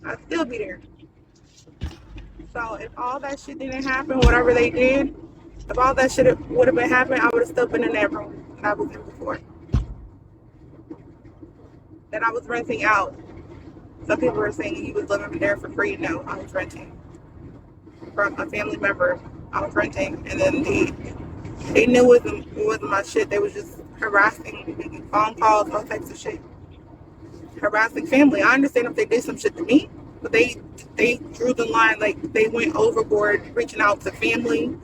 I'd still be there. So if all that shit didn't happen, whatever they did, if all that shit would have been happening, I would have still been in that room that I was in before. That I was renting out. Some people were saying he was living there for free. No, I was renting from a family member. I was renting, and then they knew it wasn't my shit. They was just harassing, phone calls, all types of shit, harassing family. I understand if they did some shit to me, but they drew the line, like they went overboard, reaching out to family.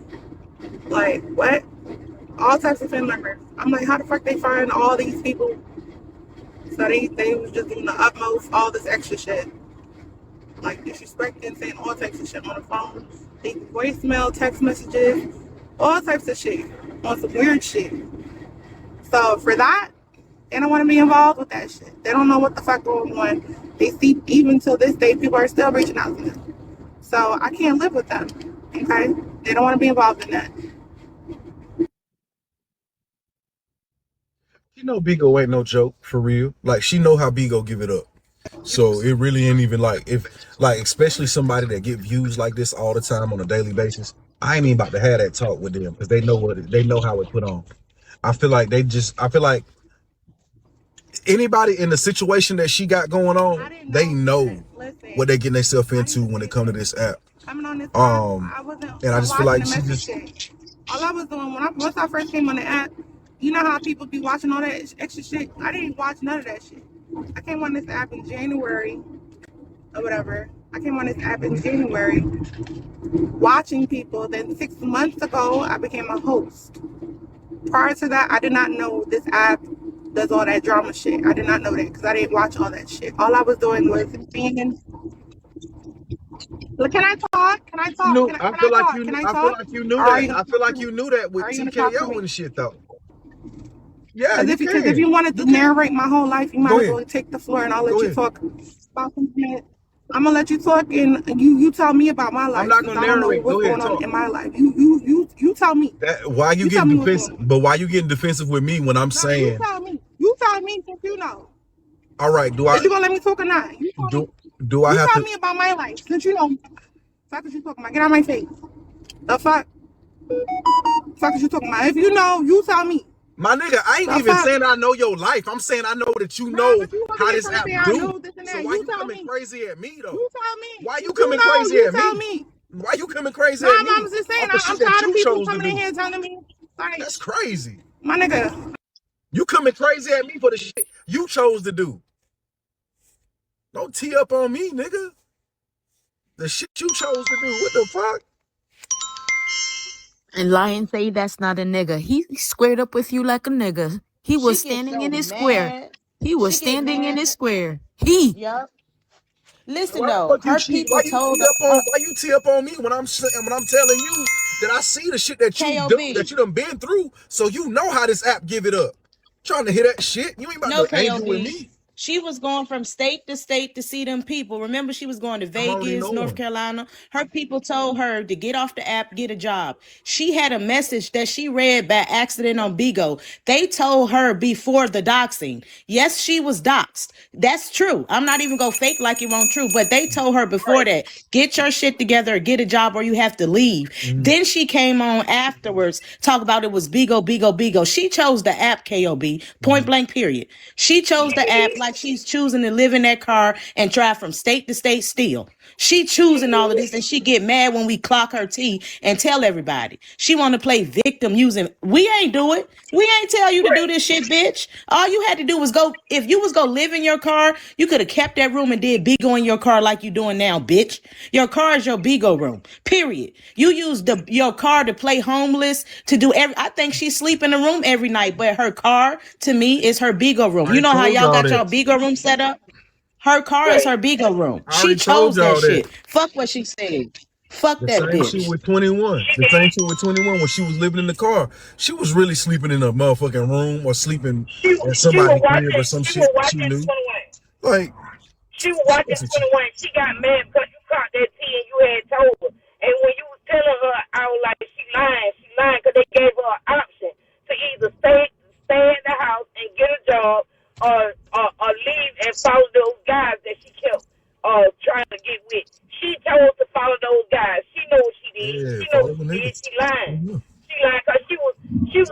Like what? All types of family members. I'm like, how the fuck they find all these people? So they was just doing the utmost, all this extra shit. Like disrespecting, saying all types of shit on the phone, leaving voicemail, text messages, all types of shit, on some weird shit. So for that, they don't want to be involved with that shit. They don't know what the fuck going on. They see, even till this day, people are still reaching out to them. So I can't live with them, okay? They don't want to be involved in that. You know Bigo ain't no joke, for real. Like, she know how Bigo give it up. So it really ain't even like, if like, especially somebody that get views like this all the time on a daily basis, I ain't even about to have that talk with them, because they know how it put on. I feel like anybody in the situation that she got going on, they know what they getting themselves into when it comes to this app. Coming on this app, and I just feel like she just, shit. All I was doing once I first came on the app, you know how people be watching all that extra shit? I didn't watch none of that shit. I came on this app in January or whatever. I came on this app in January watching people. Then 6 months ago, I became a host. Prior to that, I did not know this app does all that drama shit. I did not know that because I didn't watch all that shit. All I was doing was being. Look, can I talk? Can I talk? no, Can I I feel like talk? you, Can I I feel talk? like you knew Or are that. you gonna I feel talk like to you me? knew that with Are you gonna talk to TKO me? and shit though. Yeah, you Because if can. you wanted to narrate my whole life, you might Go as ahead. well take the floor and I'll let Go you ahead. talk about some shit. I'm gonna let you talk and you tell me about my I'm life not since gonna I don't know narrate. what's Go ahead, going on talk. in my life. You tell me. Why you You tell getting me what's going defensive? on. But why you getting defensive with me when I'm No, you saying, tell me. You tell me since you know. all right, Is you gonna let me talk or not? You tell me. do I You have tell to? me about my life since you know. Fuck is you talking about? Get out of my face. The fuck? Fuck is you talking about? If you know, you tell me. My nigga, I ain't The even fuck? saying I know your life. I'm saying I know that you Nah, know but you over how here this trying to app say I do. know this and So that. why You you tell coming me. crazy at me though? You tell me. Why you If coming you know, crazy you at tell me? me. Why you coming crazy Nah, at I'm me? just saying, Off the I'm shit that tired of you people chose to coming in do. here telling me, like, That's crazy. my nigga, You coming crazy at me for the shit you chose to do. Don't tee up on me, nigga. The shit you chose to do. What the fuck? And Lion say that's not a nigga. He squared up with you like a nigga. He She was gets standing so in his square. mad. He was She get standing in mad. his square. He. Yup. Listen Why the though, fuck you her cheat? people told her Why you tee up on me when I'm telling you that I see the shit that KOB. you done been through, so you know how this app give it up. Trying to hear that shit. You ain't about No, to angel with KOB. me. She was going from state to state to see them people. Remember, she was going to I'm already Vegas, North knowing. Carolina. Her people told her to get off the app, get a job. She had a message that she read by accident on Bigo. They told her before the doxing. Yes, she was doxed. That's true. I'm not even gonna fake like it won't true, but they told her before Right. that, get your shit together, get a job, or you have to leave. Mm-hmm. Then she came on afterwards, talk about it was Bigo, Bigo, Bigo. She chose the app, KOB, point blank, period. She chose the app like she's choosing to live in that car and drive from state to state still. She choosing all of this and she get mad when we clock her tea and tell everybody. She want to play victim using, we ain't do it. We ain't tell you to do this shit, bitch. All you had to do was go, if you was go live in your car, you could have kept that room and did Bigo in your car like you doing now, bitch. Your car is your Bigo room, period. You use your car to play homeless, to do I think she sleep in the room every night, but her car to me is her Bigo room. I You already know how told y'all y'all got your that. Bigo room set up? Her car is her Bigo room. I She already told chose that y'all that. shit. Fuck what she said. Fuck The that same shit bitch. with 21. The same shit with 21 when she was living in the car. She was really sleeping in a motherfucking room or sleeping in She was somebody's crib or watching. some She shit was she watching knew. 21. Like, She was watching that's a cheat. 21. She got mad because you caught that tea and you had told her. And when you was telling her, I was like, she lying. She lying because they gave her an option to either stay in the house and get a job or leave and follow those guys that she kept trying to get with. She chose to follow those guys. She know what she did. Yeah, She know follow what the she did. niggas. She lying. Mhm. She lying because she was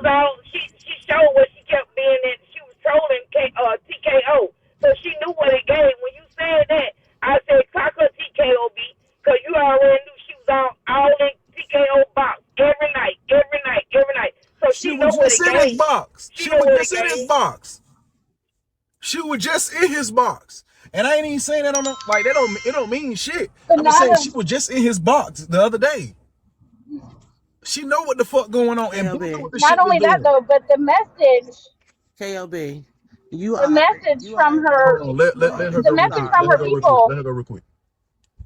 all she showed what she kept being in. She was trolling TKO, so she knew what it gave. When you said that, I said clock her TKOB because you already knew she was all in TKO box every night, every night, every night. So She she know was what just it in his gave. box. She She know was what it just in his gave. box. She was just in his box. And I ain't even saying that on the, like it don't mean shit. But I'm just not saying a, she was just in his box the other day. She know what the fuck going on, and Boo knew KOB, what the not shit was only that doing. though, but KOB, the message you are from a man. her, Hold on, let her the go real message quick. from Let Sorry. her her go real quick. people. Let her go real quick.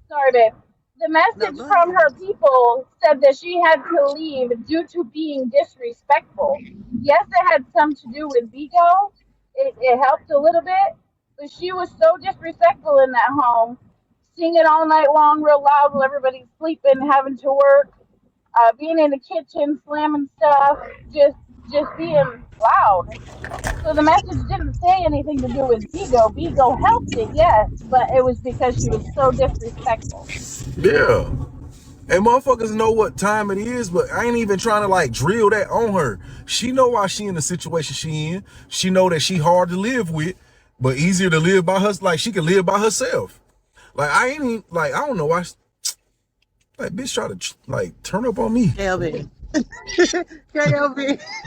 Sorry, babe. The No, message go from ahead. her people said that she had to leave due to being disrespectful. Yes, it had some to do with Bigo. It helped a little bit, but she was so disrespectful in that home, singing all night long real loud while everybody's sleeping, having to work, being in the kitchen, slamming stuff, just being loud. So the message didn't say anything to do with Bigo. Bigo helped it, yes, but it was because she was so disrespectful. Yeah. And motherfuckers know what time it is, but I ain't even trying to like drill that on her. She know why she in the situation she in. She know that she hard to live with, but easier to live by her. Like she can live by herself. Like I ain't even like I don't know why. Like bitch try to like turn up on me. KOB. KOB.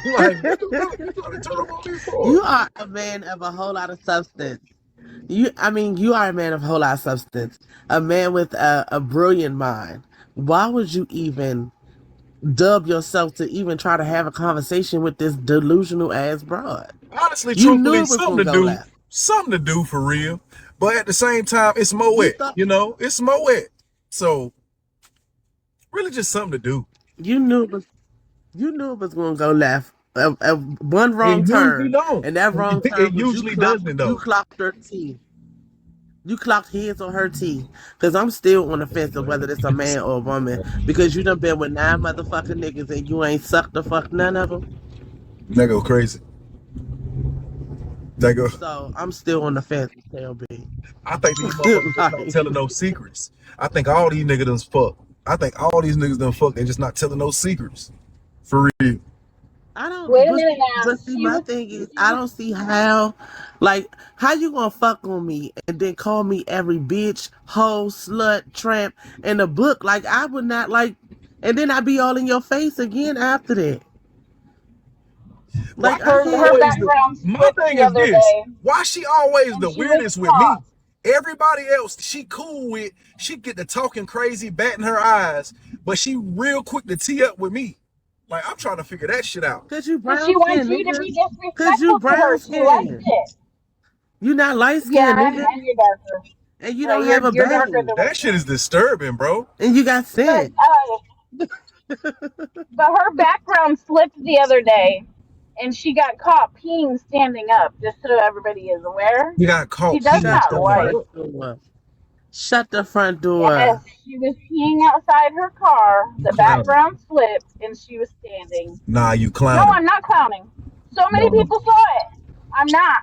Like what the fuck you trying to turn up on me You for? are a man of a whole lot of substance. You are a man of a whole lot of substance. A man with a brilliant mind. Why would you even dub yourself to even try to have a conversation with this delusional ass broad? Honestly, You knew truthfully, it was something gonna to go do. left. Something to do for real. But at the same time, it's You Moet. thought You know, it's Moet. So really just something to do. you knew it was you knew it was gonna go left. One It wrong usually turn, don't. and that wrong It turn was usually doesn't you though. clocked her teeth. You clocked his or her teeth. Because I'm still on the fence of whether it's a man or a woman. Because you done been with 9 motherfucking niggas and you ain't sucked the fuck none of them. That go crazy. That go. So I'm still on the fence with KLB. I think these motherfuckers just not Like, telling no secrets. I think all these niggas done fuck. I think all these niggas done fuck. They just not telling no secrets. For real. I don't, Wait a minute now. but see, my thing is, I don't see how, like, how you gonna fuck on me and then call me every bitch, hoe, slut, tramp in the book? Like, I would not like, and then I'd be all in your face again after that. Why Like, I she Her can't. always the background my slipped thing the is other this. day, Why she always and the she was weirdest with me? caught. Everybody else she cool with, she get to talking crazy, batting her eyes, but she real quick to tee up with me. Like I'm trying to figure that shit out. Cause you Because she brown wants skin, you to nigga. be Cause you disrespectful to her. brown She likes skin. it. You not light Yeah, skinned, nigga. and you're darker. And you Right, don't have a you're darker bang. than we That shit is think. disturbing, bro. And you got But sense. her background slipped the other day, and she got caught peeing standing up. Just so everybody is aware, You got she caught does peeing Shut not the standing like. front up. door. Shut the front Yes, door. she was peeing outside her car. You The clowning. background slipped, and she was standing. Nah, you No, clowning. I'm not clowning. So many No. people saw it. I'm not.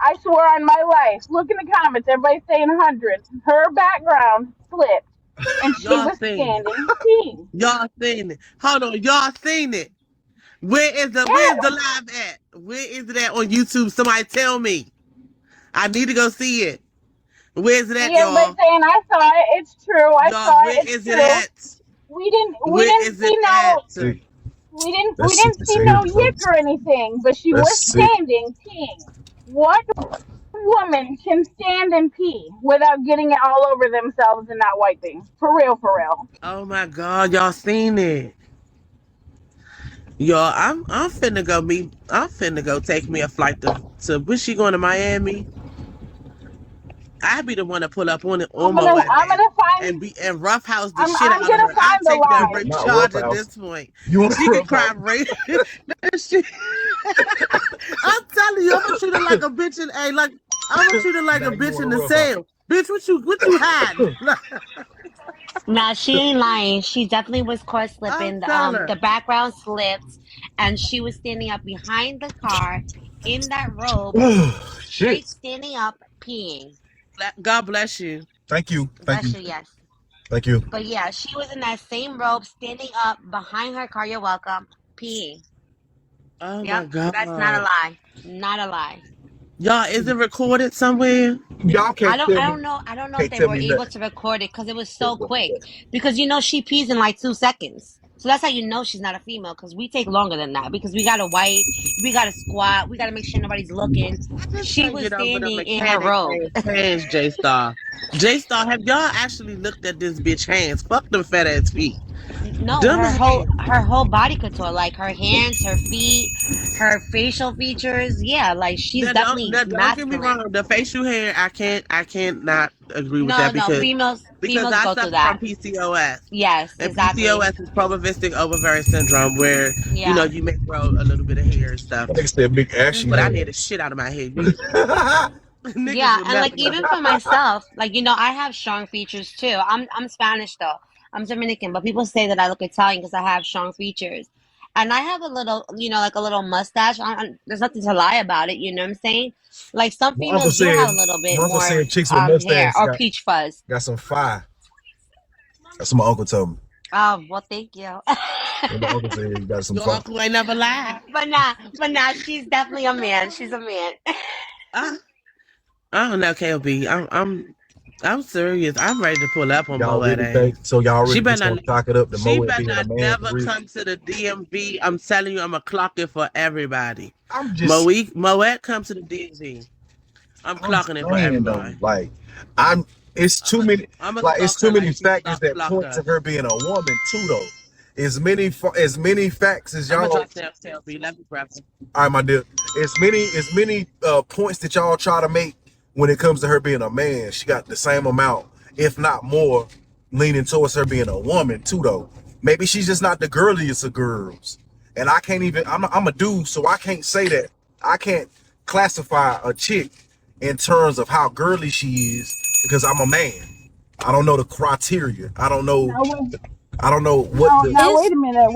I swear on my life. Look in the comments. Everybody's saying hundreds. Her background slipped, and she Y'all was seen it. standing peeing. Y'all seen it. Hold on. Y'all seen it. Where's Yes. the live at? Where is it at on YouTube? Somebody tell me. I need to go see it. Where's it at, See everybody y'all? saying I saw it. It's true. I Y'all, saw it. where It's is it true. at? We Where didn't is see it at? no we That's didn't sick to see say, no bro. yick or anything, but she That's was sick. standing peeing. What woman can stand and pee without getting it all over themselves and not wiping? For real, for real. Oh my God, y'all seen it. Y'all, I'm finna go take me a flight to where's she going to Miami? I be the one to pull up on it on my way I'm there gonna find and roughhouse the shit I'm out of gonna her. I find the take that live. rape Not charge rough at house. this point. You want She a can rough cry house? rape. That shit. I'm telling you, I'm gonna treat her like a bitch in a like I'm gonna treat her like Now a you bitch want in a the rough house. cell. Bitch, what you hiding? Nah, she ain't lying. She definitely was caught I'll slipping. tell The her. background slipped, and she was standing up behind the car in that robe, Oh, shit. straight standing up, peeing. God bless you. Thank you. Thank Bless you. you, yes. Thank you. But yeah, she was in that same robe, standing up behind her car. You're welcome. Peeing. Oh my Yep, that's not a God. lie. Not a lie. Y'all, is it recorded somewhere? Y'all I can't don't tell I me. don't know. I don't know if Can't they tell were me able nothing. to record it because it was so quick. Because she pees in like 2 seconds. So that's how you know she's not a female, because we take longer than that. Because we gotta wipe, we gotta squat, we gotta make sure nobody's looking. I just She can't was get over the standing in her mechanic robe. hands, J Star. J Star, have y'all actually looked at this bitch hands? Fuck them fat ass feet. No, Them hands. her whole body couture, like her hands, her feet, her facial features. Yeah, like she's Now, definitely don't get me masculine. wrong. The facial hair, I can't not agree with No, that no, because females I go through suffer from that. PCOS. Yes, And exactly. PCOS is probabilistic ovarian syndrome, where Yeah. you may grow a little bit of hair and stuff. That nigga said big ashy But Mhm. I need the hands. shit out of my head. Niggas Yeah, will and like never know. even for myself, like I have strong features too. I'm Spanish though. I'm Dominican, but people say that I look Italian because I have strong features. And I have a little, like a little mustache. There's nothing to lie about it, you know what I'm saying? Like some My uncle females do said, have a little bit my uncle more said chicks with hair mustaches or peach fuzz. got some fire. That's what my uncle told me. Oh, well, thank you. And my uncle said he got some Your fire. uncle ain't never lied. But nah, she's definitely a man. She's a man. I, I don't know, KLB. I'm serious. I'm ready to pull up on Y'all Moet really ass. think so? Y'all She really just better gonna not. chalk it up to She Moet being better a man for never real? come to the DMV. I'm telling you, I'm a clock it for everybody. I'm just Moet come to the DMV. I'm I'm clocking it for saying though, everybody. like I'm it's too many I'm a like it's clock her too like many she factors stopped that clocked point to us. her being a woman too though. As many facts as I'm gonna y'all drop down KLB. Let me grab her. all right, my dear. As many points that y'all try to make when it comes to her being a man, she got the same amount, if not more, leaning towards her being a woman too though. Maybe she's just not the girliest of girls. And I can't even I'm a dude, so I can't say that. I can't classify a chick in terms of how girly she is because I'm a man. I don't know the criteria. Now when I don't know what now the now wait It's a minute.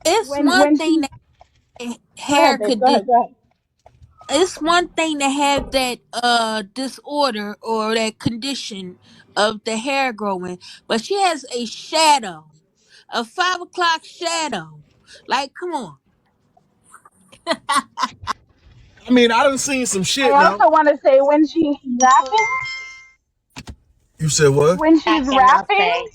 it's one When thing she that go ahead, hair babe. could Go ahead. Go ahead. it's one thing to have that disorder or that condition of the hair growing, but she has a shadow, a 5 o'clock shadow. Like, come on. I mean, I done seen some I shit now. also want to say when she's rapping, You said what? when she's Back and I'll rapping, say,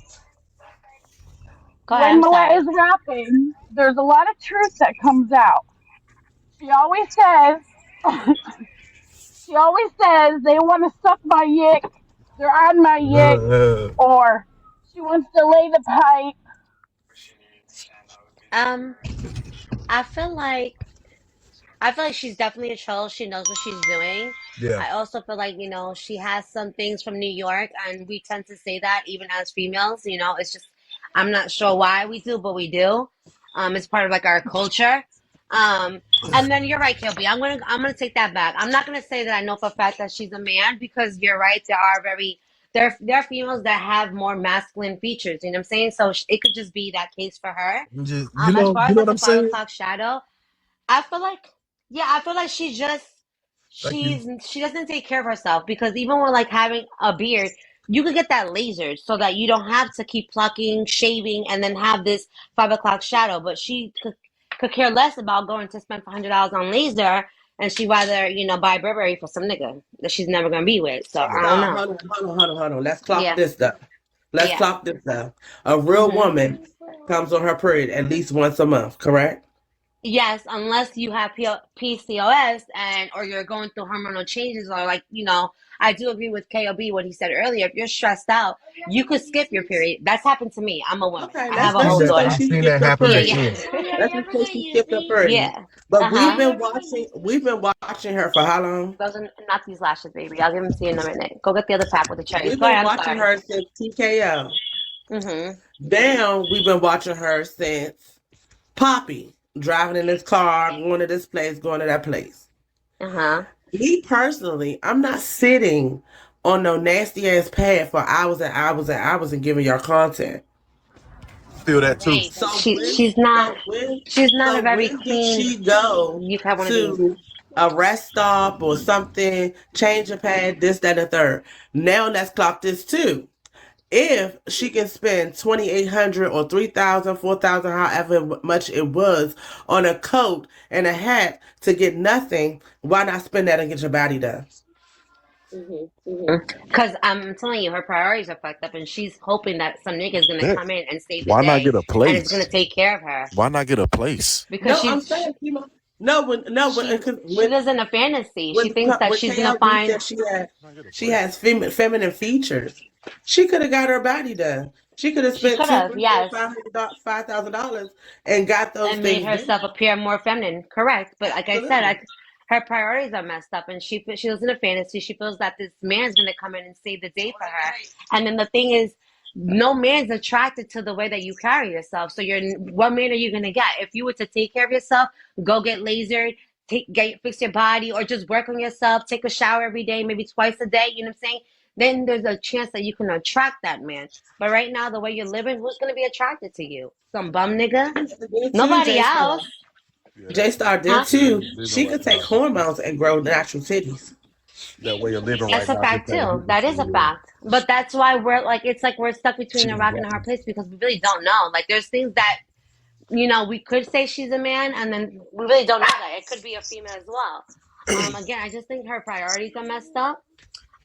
go ahead. when I'm Moet sorry. is rapping, there's a lot of truth that comes out. She always says, she always says they want to suck my yick, they're on my yick, or she wants to lay the pipe. Um, I feel like she's definitely a troll. She knows what she's doing. Yeah. I also feel like, she has some things from New York, and we tend to say that even as females. It's just, I'm not sure why we do, but we do. It's part of like our culture. Um, and then you're right, Kilby. I'm gonna take that back. I'm not gonna say that I know for a fact that she's a man, because you're right. There are females that have more masculine features. You know what I'm saying? So it could just be that case for her. Just As far you as know like what the I'm five saying? o'clock shadow, I feel like, yeah, I feel like Thank you. she doesn't take care of herself, because even with like having a beard, you could get that lasered so that you don't have to keep plucking, shaving, and then have this 5 o'clock shadow. But she could care less about going to spend $100 on laser, and she rather buy Burberry for some nigga that she's never gonna be with. So I don't Stop. know. Hold on. Let's clock Yeah, this stuff. Let's yeah. clock this stuff. A real hmm woman comes on her period at least once a month, correct? Yes, unless you have PCOS, or you're going through hormonal changes, or like, I do agree with KOB what he said earlier. If you're stressed out, you could skip your period. That's happened to me. I'm a woman. Okay, I I've have a seen let's whole that. just say I've daughter. she seen that skipped her happen Yeah, period. yeah. before. Let's just say she skipped her period. Yeah. But Uh-huh. we've been watching her for how long? Those are not these lashes, baby. I'll give them to you in a minute. Go get the other pack with the cherries. We've Go been ahead. I'm watching sorry. her since TKO. Mm-hmm. Down, we've been watching her since Poppy, driving in this car, going to this place, going to that place. Uh-huh. Me personally, I'm not sitting on no nasty ass pad for hours and hours and hours and giving y'all content. Feel that too. Wait, she's not So when she's not a so very when did clean. she go You can have one of these. to a rest stop or something, change a pad, this, that, and the third. Now let's clock this too. If she can spend 2,800 or 3,000, 4,000, however much it was, on a coat and a hat to get nothing, why not spend that and get your body done? Because I'm telling you, her priorities are fucked up, and she's hoping that some nigga is gonna That come in and save the why not day, get a and it's gonna place? take care of her Why not get a place? because No, I'm saying, Kima, no, because she lives in a fantasy. She thinks that when she's gonna KLB find. said she has feminine features, she could have got her body done. She could have She spent could two, have, three, four, yes, $5,000 and got those and made things herself done. appear more feminine. Correct, but like I said, Absolutely. her priorities are messed up, and she lives in a fantasy. She feels that this man's gonna come in and save the day for her, and then the thing is, no man's attracted to the way that you carry yourself. So what man are you gonna get if you were to take care of yourself? Go get lasered, fix your body, or just work on yourself. Take a shower every day, maybe twice a day. You know what I'm saying? Then there's a chance that you can attract that man. But right now, the way you're living, who's gonna be attracted to you? Some bum nigga? Did too, Nobody J Star. else, Yeah, J Star did huh? too. living She right could take now. hormones and grow natural titties. That way of living That's right a now just fact ain't too. hitting That for is a you. fact. But that's why it's like we're stuck between She a ain't rock got and a hard me. place because we really don't know. Like there's things that we could say she's a man, and then we really don't know that it could be a female as well. Again, I just think her priorities are messed up.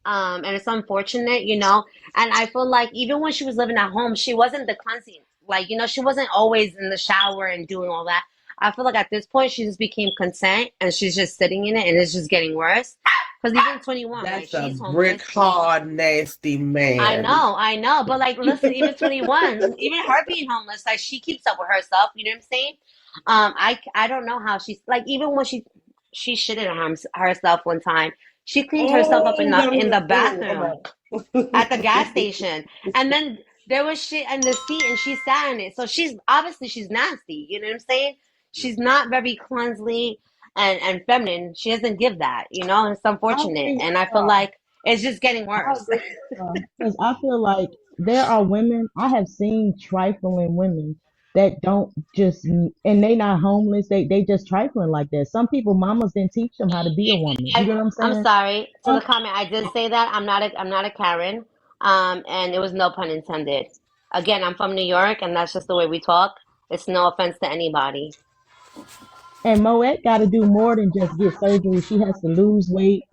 And it's unfortunate. And I feel like even when she was living at home, she wasn't the cleansing. Like, she wasn't always in the shower and doing all that. I feel like at this point, she just became content and she's just sitting in it and it's just getting worse. Because even 21, like, That's a she's homeless. brick hard, nasty man. I know. But, like, listen, even 21, even her being homeless, like, she keeps up with herself. You know what I'm saying? I don't know how she's, like, even when she shitted on herself one time, she cleaned herself up in Oh, the I'm bathroom at the gas out. station. And then there was shit in the seat and she sat in it. So she's nasty. You know what I'm saying? She's not very cleansly and feminine. She doesn't give that, and it's I unfortunate. agree with And I feel y'all. like it's just getting I worse. agree with y'all because I feel like there are women I have seen trifling women that don't just and they not homeless. They just trifling like that. Some people mamas didn't teach them how to be a woman. You get what I'm I'm saying? sorry to the Some, comment. I did say that I'm not a Karen. And it was no pun intended. Again, I'm from New York and that's just the way we talk. It's no offense to anybody. And Moet got to do more than just get surgery. She has to lose weight,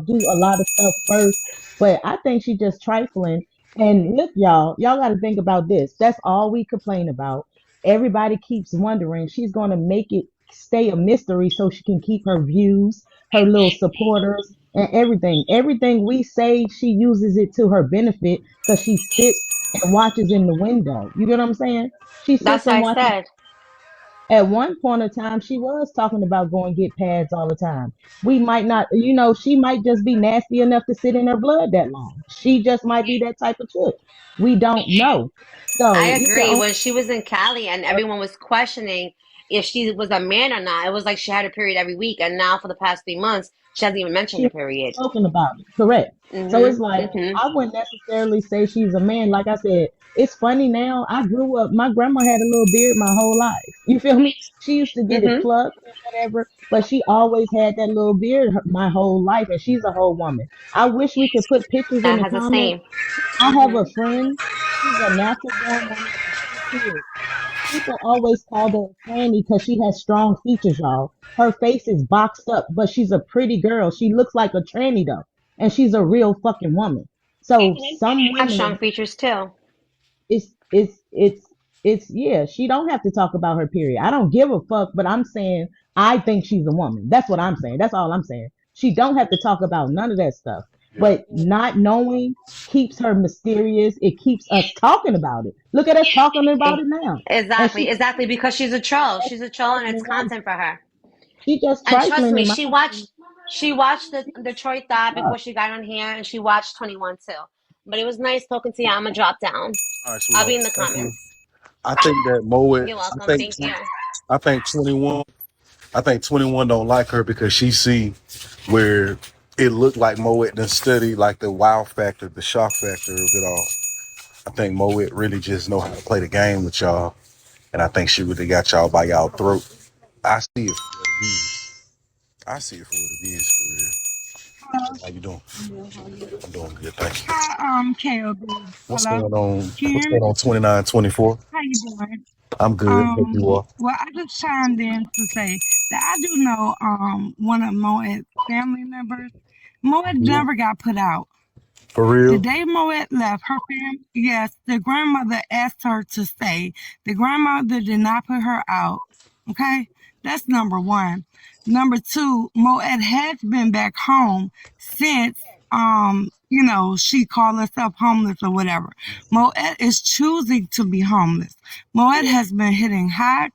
do a lot of stuff first. But I think she just trifling. And look, y'all got to think about this. That's all we complain about. Everybody keeps wondering. She's going to make it stay a mystery so she can keep her views, her little supporters, and everything. Everything we say, she uses it to her benefit because she sits and watches in the window. You get what I'm saying? She That's sits what and I watches said. at one point of time, she was talking about going get pads all the time. We might not, she might just be nasty enough to sit in her blood that long. She just might be that type of chick. We don't know. I So we can agree. only When she was in Cali and everyone was questioning if she was a man or not, it was like she had a period every week. And now for the past 3 months, she hasn't even mentioned she the period. spoken about it. Correct. So it's Mhm. like Mhm. I wouldn't necessarily say she's a man. Like I said, it's funny now. I grew up. My grandma had a little beard my whole life. You feel me? She used to get it Mhm. plucked and whatever, but she always had that little beard my whole life, and she's a whole woman. I wish we could put pictures in That the has the comments. same. I have a Mhm. friend. She's a natural born woman with 2 kids. People always call her a tranny because she has strong features, y'all. Her face is boxed up, but she's a pretty girl. She looks like a tranny though, and she's a real fucking woman. So some Have strong women, features too. it's it's it's yeah. She don't have to talk about her period. I don't give a fuck, but I'm saying I think she's a woman. That's what I'm saying. That's all I'm saying. She don't have to talk about none of that stuff. Yeah. But not knowing keeps her mysterious. It keeps us talking about it. Look at us talking about E- it now. And Exactly. she Exactly. Because she's a troll. She's a troll, and it's trifling woman. content for her. She just And trust trifling me, in my she watched the Detroit Thought God. before she got on here, and she watched 21 too. But it was nice talking to you. I'm gonna drop down. All right, I'll be sweetheart. in the Thank you. comments. I think that Moet. You're welcome. Thank you. I think 21. I think 21 don't like her because she see where it looked like Moet done study like the wow factor, the shock factor of it all. I think Moet really just know how to play the game with y'all, and I think she really got y'all by y'all throat. I see it. I see it for what it is for real. Hello. How you doing? Hello, how are you? I'm doing good, thank you. Hi, KOB. What's Hello. going on? Can you What's hear going me? on 2924? How you doing? I'm good. Hope you are. Well, I just chimed in to say that I do know one of Moed's family members. Moed Yeah. never got put out. For The real? day Moet left, her family, yes, the grandmother asked her to stay. The grandmother did not put her out. Okay? That's number one. Number two, Moet has been back home since she called herself homeless or whatever. Moet is choosing to be homeless. Moet has been hitting high,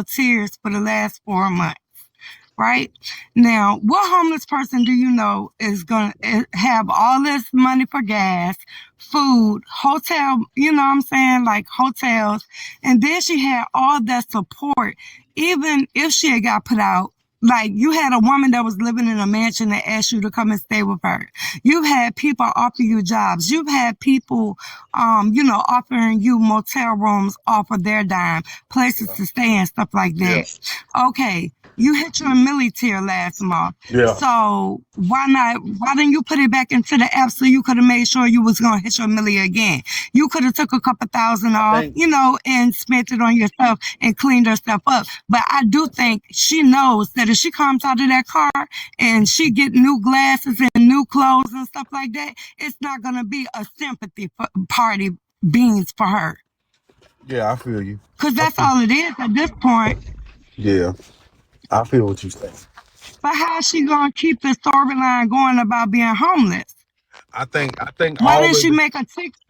tears for the last 4 months. Right now, what homeless person do you know is going to have all this money for gas, food, hotel, you know what I'm saying, like hotels, and then she had all that support, even if she had got put out. Like, you had a woman that was living in a mansion that asked you to come and stay with her. You've had people offer you jobs. You've had people, offering you motel rooms off of their dime, places to stay and stuff like that. Okay, you hit your military last month. Yeah. So why didn't you put it back into the app so you could have made sure you was gonna hit your milli again? You could have took a couple thousand off, and spent it on yourself and cleaned herself up. But I do think she knows that if she comes out of that car and she get new glasses and new clothes and stuff like that, it's not gonna be a sympathy party beans for her. Yeah, I feel you. Cause that's all it is at this point. Yeah, I feel what you're saying. But how's she gonna keep the storyline going about being homeless? I think Why all didn't of she it, make a TikTok